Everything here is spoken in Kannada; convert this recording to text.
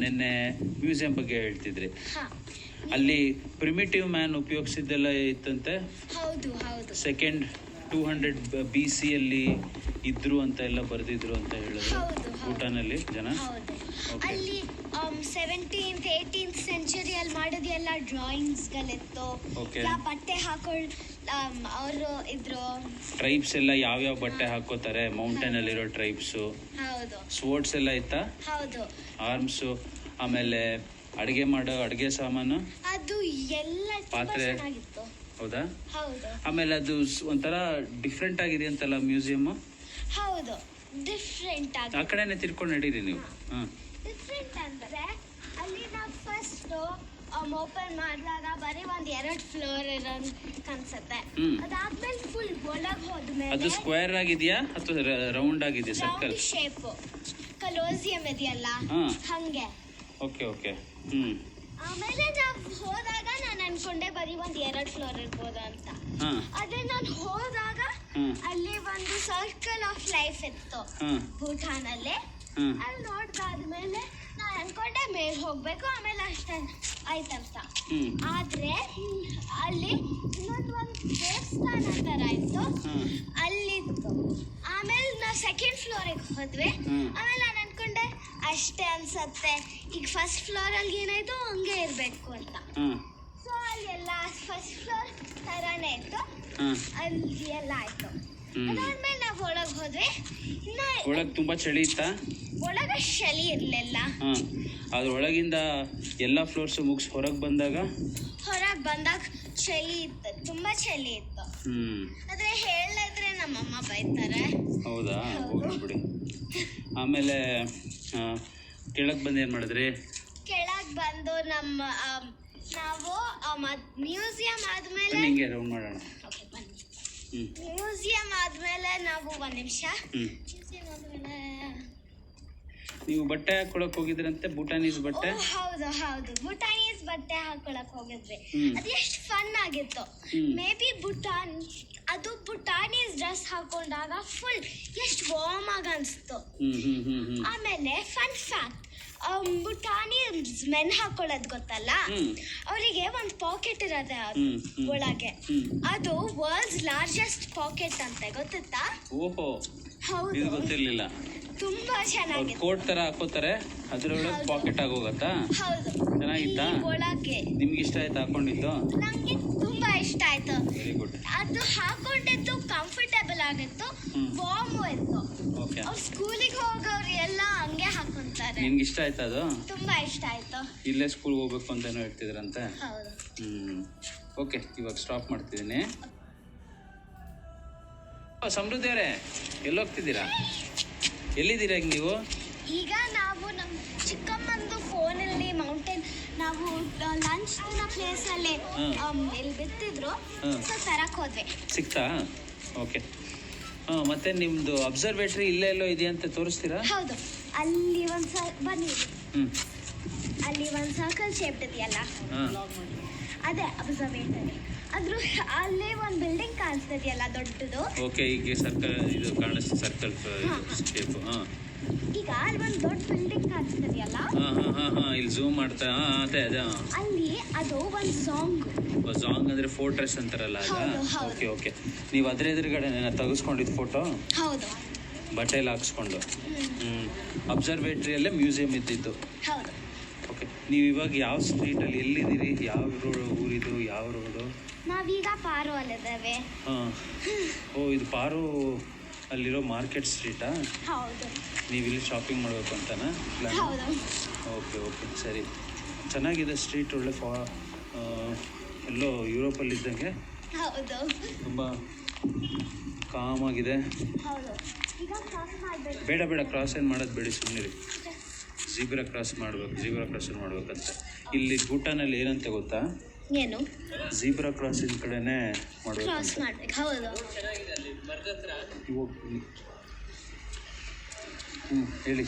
ನಿನ್ನೆ ಮ್ಯೂಸಿಯಂ ಬಗ್ಗೆ ಹೇಳ್ತಿದ್ರಿ. ಹಾ, ಅಲ್ಲಿ ಪ್ರಿಮಿಟಿವ್ ಮ್ಯಾನ್ ಉಪಯೋಗಿಸಿದ್ದೆಲ್ಲ ಇತ್ತಂತೆ. ಹೌದು ಹೌದು. ಸೆಕೆಂಡ್ 200 BC ಅಲ್ಲಿ ಇದ್ರು ಅಂತ ಎಲ್ಲ ಬರೆದಿದ್ರು ಅಂತ ಹೇಳಿದ್ರು. ಹೌದು, ಭೂಟಾನಲ್ಲಿ ಜನ. ಹೌದು. Okay. ಅಲ್ಲಿ 17th 18th ಸೆಂಚುರಿಯಲ್ಲಿ ಮಾಡಿದೆಲ್ಲ ಡ್ರಾಯಿಂಗ್ಸ್ಗಳಿತ್ತು. Okay. ಬಟ್ಟೆ ಹಾಕೊಳ್ಳ ಅವರು ಇದ್ರು. ಟ್ರೈಬ್ಸ್ ಎಲ್ಲ ಯಾವ್ಯಾವ ಬಟ್ಟೆ ಹಾಕೋತಾರೆ, ಮೌಂಟೇನ್ ಅಲ್ಲಿರೋ ಟ್ರೈಬ್ಸು. ಹೌದು. ಸ್ವೋರ್ಡ್ಸ್ ಎಲ್ಲ ಇತ್ತಾ? ಹೌದು. ಆರ್ಮ್ಸು, ಆಮೇಲೆ ಅಡುಗೆ ಸಾಮಾನು, ಅದು ಎಲ್ಲ ಪಾತ್ರೆ. ಚೆನ್ನಾಗಿತ್ತು. ಹೌದಾ? ಹೌದು. ಆಮೇಲೆ ಅದು ಒಂಥರ ಡಿಫ್ರೆಂಟ್ ಆಗಿದೆ ಅಂತಲ್ಲ ಮ್ಯೂಸಿಯಂ. ಹೌದು, ಡಿಫ್ರೆಂಟ್ ಆಗಿ. ಆ ಕಡೆನೆ ತಿರ್ಕೊಂಡು ನಡೀರಿ ನೀವು. ಡಿಫ್ರೆಂಟ್ ಅಂದ್ರೆ ಅಲ್ಲಿ ನಾವು ಫಸ್ಟ್ ಓಪನ್ ಮಾಡಿದಾಗ ಬರೀ 1-2 ಫ್ಲೋರ್ ಇರೋದು ಕಾಣಿಸುತ್ತೆ. ಅದಾದ್ಮೇಲೆ ಫುಲ್ ಒಳಗೆ ಹೋದ್ಮೇಲೆ ಅದು ಸ್ಕ್ವೇರ್ ಆಗಿದೆಯಾ ಅಥವಾ ರೌಂಡ್ ಆಗಿದೆಯಾ? Circle shape. ಕಲೋಸಿಯಂ ಇದೆಯಲ್ಲ ಹಂಗೆ. Okay okay. ಆಮೇಲೆ ನಾವು ಹೋದಾಗ ನಾನು ಅನ್ಕೊಂಡೆ ಬರೀ 1-2 ಫ್ಲೋರ್ ಇರ್ಬೋದು ಅಂತ. ಅದೇ ನಾನು ಹೋದಾಗ ಅಲ್ಲಿ ಒಂದು ಸರ್ಕಲ್ ಆಫ್ ಲೈಫ್ ಇತ್ತು ಭೂಟಾನಲ್ಲಿ. ಅಲ್ಲಿ ನೋಡ್ದಾದ್ಮೇಲೆ ನಾನು ಅನ್ಕೊಂಡೆ ಮೇಲೆ ಹೋಗ್ಬೇಕು, ಆಮೇಲೆ ಅಷ್ಟೇ ಆಯ್ತಂತ. ಆದ್ರೆ ಅಲ್ಲಿ ಇನ್ನೊಂದು ದೇವಸ್ಥಾನ ತರ ಇತ್ತು, ಅಲ್ಲಿತ್ತು. ಆಮೇಲೆ ನಾವು ಸೆಕೆಂಡ್ ಫ್ಲೋರಿಗೆ ಹೋದ್ವಿ. ಆಮೇಲೆ ನಾನು ಅನ್ಕೊಂಡೆ ಅಷ್ಟೇ ಅನ್ಸತ್ತೆ, ಈಗ ಫಸ್ಟ್ ಫ್ಲೋರ್ ಅಲ್ಲಿ ಏನಾಯ್ತು ಹಂಗೆ ಇರ್ಬೇಕು ಅಂತ. ಸೊ ಅಲ್ಲಿ ಎಲ್ಲ ಫಸ್ಟ್ ಫ್ಲೋರ್ ತರಾನೇ ಇತ್ತು, ಅಲ್ಲಿ ಎಲ್ಲ ಆಯ್ತು. ಅದಾದ್ಮೇಲೆ ನಾವು ಒಳಗೆ ಹೋದ್ವಿ. ಒಳಗೆ ತುಂಬಾ ಚಳಿ ಇತ್ತಾ? ಒಳಗೆ ಚಳಿ ಇರ್ಲಿಲ್ಲ. ಅದ್ರ ಒಳಗಿಂದ ಎಲ್ಲ ಫ್ಲೋರ್ಸ್ ಮುಗಿಸಿ ಹೊರಗೆ ಬಂದಾಗ ಚಳಿ ಇತ್ತು, ತುಂಬಾ ಚಳಿ ಇತ್ತು. ಆದ್ರೆ ಹೇಳಿದ್ರೆ ನಮ್ಮಮ್ಮ ಬೈತಾರೆ. ಹೌದಾ? ಹೋಗ್ಲಿ ಬಿಡಿ. ಆಮೇಲೆ ಕೆಳಗೆ ಬಂದು ಏನ್ ಮಾಡಿದ್ರಿ? ಕೆಳಗೆ ಬಂದು ನಾವು ಮ್ಯೂಸಿಯಂ ಆದ್ಮೇಲೆ ಹಿಂಗೆ ರೌಂಡ್ ಮಾಡೋಣ. ಮ್ಯೂಸಿಯಂ ಆದ್ಮೇಲೆ ನಾವು ಒಂದ್ ನಿಮಿಷ. ಮ್ಯೂಸಿಯಂ ಆದ್ಮೇಲೆ ನೀವು ಬಟ್ಟೆ ಹಾಕೊಳಕ್ ಹೋಗಿದ್ರಂತೆ, ಭೂಟಾನೀಸ್ ಬಟ್ಟೆ. ಹೌದು ಹೌದು, ಭೂಟಾನೀಸ್ ಬಟ್ಟೆ ಹಾಕೊಳಕ್ ಹೋಗಿದ್ವಿ. ಅದು ಎಷ್ಟು ಫನ್ ಆಗಿತ್ತು. ಮೇ ಬಿ ಭೂಟಾನೀಸ್ ಡ್ರೆಸ್ ಹಾಕೊಂಡಾಗ ಫುಲ್ ಎಷ್ಟು ವಾರ್ಮ್ ಆಗಿ ಅನ್ಸ್ತು. ಆಮೇಲೆ ಫನ್ ಫ್ಯಾಕ್ಟ್, ಭೂಟಾನೀಸ್ ಮೆನ್ ಹಾಕೊಳ್ಳೋದು ಗೊತ್ತಲ್ಲ, ಅವರಿಗೆ ಒಂದು ಪಾಕೆಟ್ ಇರೋದೆ ಒಳಗೆ. ಅದು ವರ್ಲ್ಡ್ಸ್ ಲಾರ್ಜೆಸ್ಟ್ ಪಾಕೆಟ್ ಅಂತ ಗೊತ್ತಾ? ಓಹೋ, ಹೌದು, ಇದು ಗೊತ್ತಿರ್ಲಿಲ್ಲ. ತುಂಬಾ ಚೆನ್ನಾಗಿದೆ. ಕೋಟ್ ತರ ಹಾಕೋತಾರೆ, ಅದ್ರೊಳಗೆ ಪಾಕೆಟ್ ಆಗೋಗತ್ತಾ? ಹೌದು. ಚೆನ್ನಾಗಿತ್ತಾ? ಒಳಗೆ ನಿಮ್ಗೆ ಇಷ್ಟ ಆಯ್ತು ಹಾಕೊಂಡಿದ್ದು? ನಂಗೆ ತುಂಬಾ ಇಷ್ಟ ಆಯ್ತು. Very good. ಅದು ಹಾಕೊಂಡಿದ್ದು ಕಂಫರ್ಟೇಬಲ್ ಆಗಿತ್ತು, ವಾರ್ಮ್ ಇತ್ತು. ಅವ್ರು ಸ್ಕೂಲಿಗೆ ಹೋಗೋರು ಎಲ್ಲ ಹಂಗೆ ಹಾಕೊಂತಾರೆ. ನಿನ್ಗೆ ಇಷ್ಟ ಆಯ್ತಾ ಅದು? ತುಂಬಾ ಇಷ್ಟ ಆಯ್ತು. ಇಲ್ಲೇ ಸ್ಕೂಲ್ ಹೋಗ್ಬೇಕು ಅಂತ ಏನೋ ಹೇಳ್ತಿದ್ರಂತೆ. ಹೌದು. ಓಕೆ, ಇವಾಗ ಸ್ಟಾಪ್ ಮಾಡ್ತಿದ್ದೀನಿ. ಸಮೃದ್ಧಿ ಅವರೇ, ಎಲ್ಲೋಗ್ತಿದ್ದೀರಾ? ಎಲ್ಲಿದ್ದೀರಾ ಈಗ ನೀವು? ಈಗ ನಾವು ನಮ್ಮ ಚಿಕ್ಕಮ್ಮಂದು ಫೋನಲ್ಲಿ ಮೌಂಟೇನ್, ನಾವು ಲಂಚ್ ಪ್ಲೇಸ್ ಅಲ್ಲಿ ಎಲ್ಲಿ ಬಿತ್ತಿದ್ರು, ಸೊ ತರಕ್ ಹೋದ್ವಿ. ಸಿಕ್ತಾ? ಓಕೆ. ಮತ್ತೆ ನಿಮ್ದು ಅಬ್ಸರ್ವೇಟರಿ ಇಲ್ಲೇ ಎಲ್ಲೋ ಇದೆ ಅಂತ ತೋರಿಸ್ತೀರಾ? ಹೌದು, ಅಲ್ಲಿ ಬನ್ನಿ. ಅಲ್ಲಿ ಒಂದು ಸರ್ಕಲ್ ಶೇಪ್ ಇದೆಯಲ್ಲ, ಅದೇ ಅಬ್ಸರ್ವೇಟರಿ. ಅದ್ರ ಅಲ್ಲೇ ಒಂದು ಬಿಲ್ಡಿಂಗ್ ಕಾಣಿಸ್ತಿದೆಯಲ್ಲ ದೊಡ್ಡದು. ಓಕೆ, ಈಗ ಸರ್ಕಲ್ ಇದು ಕಾಣಿಸ್ತು, ಸರ್ಕಲ್ ಶೇಪ್. ಈಗ ಅಲ್ಲಿ ಒಂದು ದೊಡ್ಡ ಬಿಲ್ಡಿಂಗ್ ಕಾಣಿಸ್ತಿದೆಯಲ್ಲ, ಇಲ್ಲಿ ಝೂಮ್ ಮಾಡ್ತಾ. ಅದೇ ಅಲ್ಲಿ ಅದು ಒಂದು ಸಾಂಗ್ ಅಂದ್ರೆ ಫೋರ್ಟ್ರೆಸ್ ಅಂತಾರಲ್ಲ ಅದ. Okay okay. ನೀವು ಅದ್ರ ಎದುರುಗಡೆ ತೆಗೆಸ್ಕೊಂಡಿದ್ದು ಫೋಟೋ? ಹೌದು, ಬಟ್ಟೆಯಲ್ಲಿ ಹಾಕ್ಸ್ಕೊಂಡು. ಅಬ್ಸರ್ವೇಟರಿಯಲ್ಲೇ ಮ್ಯೂಸಿಯಂ ಇದ್ದಿದ್ದು. ಹೌದು. ಓಕೆ, ನೀವು ಇವಾಗ ಯಾವ ಸ್ಟ್ರೀಟಲ್ಲಿ ಎಲ್ಲಿದ್ದೀರಿ? ಯಾವ ಊರಿದು, ಯಾವ ರೋಡು? ನಾವೀಗ ಪಾರು ಅಲ್ಲಿದ್ದೇವೆ. ಇದು ಪಾರು ಅಲ್ಲಿರೋ ಮಾರ್ಕೆಟ್ ಸ್ಟ್ರೀಟಾ? ಹೌದು. ನೀವು ಇಲ್ಲಿ ಶಾಪಿಂಗ್ ಮಾಡಬೇಕು ಅಂತನಾ ಪ್ಲಾನ್? ಹೌದು. ಓಕೆ ಓಕೆ, ಸರಿ. ಚೆನ್ನಾಗಿದೆ ಸ್ಟ್ರೀಟ್, ಒಳ್ಳೆ ಎಲ್ಲೋ ಯುರೋಪಲ್ಲಿ ಇದ್ದಂಗೆ. ಹೌದು, ತುಂಬ ಕಾಮಾಗಿದೆ. ಹೌದು. ಈಗ ಕ್ರಾಸ್ ಮಾಡಬೇಕು. ಬೇಡ ಕ್ರಾಸ್ ಏನು ಮಾಡೋದು ಬೇಡಿ, ಸುಮ್ಮನಿರಿ. ಜೀಬ್ರಾ ಕ್ರಾಸ್ ಮಾಡ್ಬೇಕಂತ. ಇಲ್ಲಿ ಭೂಟಾನಲ್ಲಿ ಏನಂತ ಗೊತ್ತಾ? ಏನು? ಜೀಬ್ರಾ ಕ್ರಾಸಿನ ಕಡೆನೇ ಕ್ರಾಸ್ ಮಾಡ್ಬೇಕು. ಹೌದು. ಹೇಳಿ.